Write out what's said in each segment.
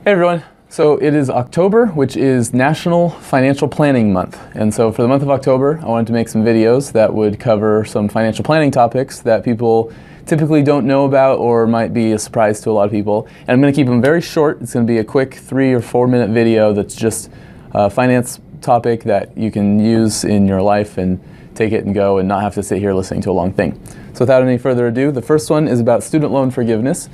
Hey everyone, so it is October, which is National Financial Planning Month. And so for the month of October, I wanted to make some videos that would cover some financial planning topics that people typically don't know about or might be a surprise to a lot of people. And I'm going to keep them very short. It's going to be a quick 3 or 4 minute video that's just a finance topic that you can use in your life and take it and go and not have to sit here listening to a long thing. So without any further ado, the first one is about student loan forgiveness.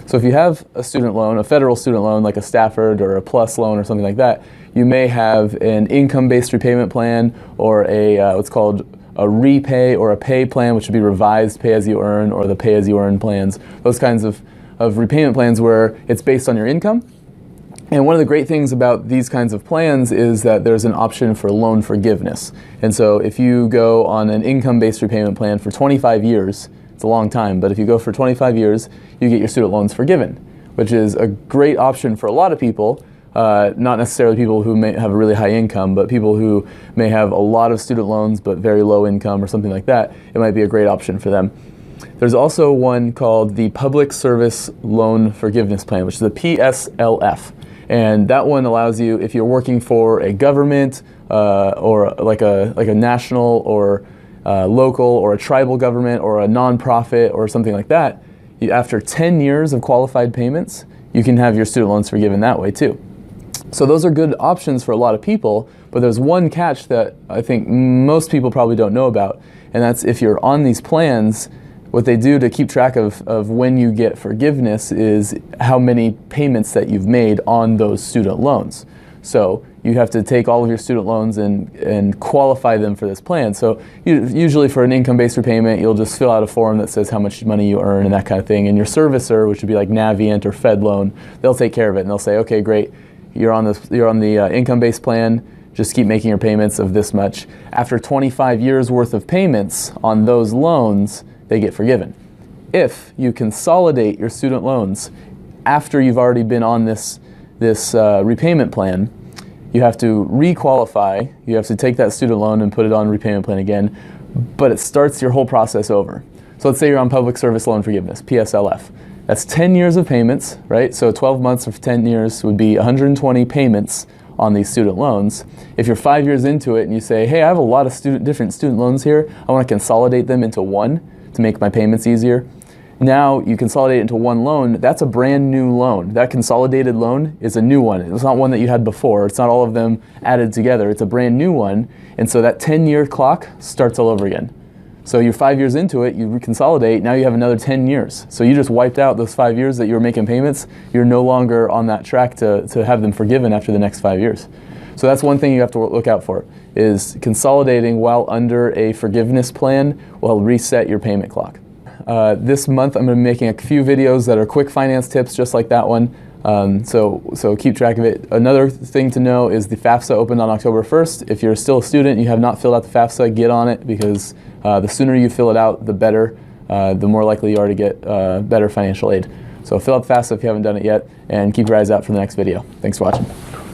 So if you have a student loan, a federal student loan like a Stafford or a PLUS loan or something like that, you may have an income-based repayment plan or a what's called a repay or a pay plan, which would be revised pay-as-you-earn or the pay-as-you-earn plans. Those kinds of repayment plans where it's based on your income. And one of the great things about these kinds of plans is that there's an option for loan forgiveness. And so if you go on an income-based repayment plan for 25 years, it's a long time, but if you go for 25 years, you get your student loans forgiven, which is a great option for a lot of people, not necessarily people who may have a really high income, but people who may have a lot of student loans but very low income or something like that. It might be a great option for them. There's also one called the Public Service Loan Forgiveness Plan, which is the PSLF. And that one allows you, if you're working for a government or like a national or local or a tribal government or a nonprofit or something like that, after 10 years of qualified payments, you can have your student loans forgiven that way too. So those are good options for a lot of people, but there's one catch that I think most people probably don't know about, and that's if you're on these plans, what they do to keep track of when you get forgiveness is how many payments that you've made on those student loans. So you have to take all of your student loans and qualify them for this plan. So usually for an income-based repayment, you'll just fill out a form that says how much money you earn and that kind of thing. And your servicer, which would be like Navient or Fed Loan, they'll take care of it and they'll say, okay, great, you're on the income-based plan, just keep making your payments of this much. After 25 years worth of payments on those loans, they get forgiven. If you consolidate your student loans after you've already been on this repayment plan, you have to re-qualify. You have to take that student loan and put it on repayment plan again, but it starts your whole process over. So let's say you're on Public Service Loan Forgiveness, PSLF. That's 10 years of payments, right? So 12 months of 10 years would be 120 payments on these student loans. If you're 5 years into it and you say, hey, I have a lot of different student loans here, I want to consolidate them into one to make my payments easier. Now you consolidate it into one loan. That's a brand new loan. That consolidated loan is a new one. It's not one that you had before. It's not all of them added together. It's a brand new one. And so that 10-year clock starts all over again. So you're 5 years into it, you reconsolidate, now you have another 10 years. So you just wiped out those 5 years that you were making payments. You're no longer on that track to have them forgiven after the next 5 years. So that's one thing you have to look out for, is consolidating while under a forgiveness plan will reset your payment clock. This month I'm going to be making a few videos that are quick finance tips just like that one, so keep track of it. Another thing to know is the FAFSA opened on October 1st. If you're still a student and you have not filled out the FAFSA, get on it, because the sooner you fill it out, the better, the more likely you are to get better financial aid. So fill out the FAFSA if you haven't done it yet, and keep your eyes out for the next video. Thanks for watching.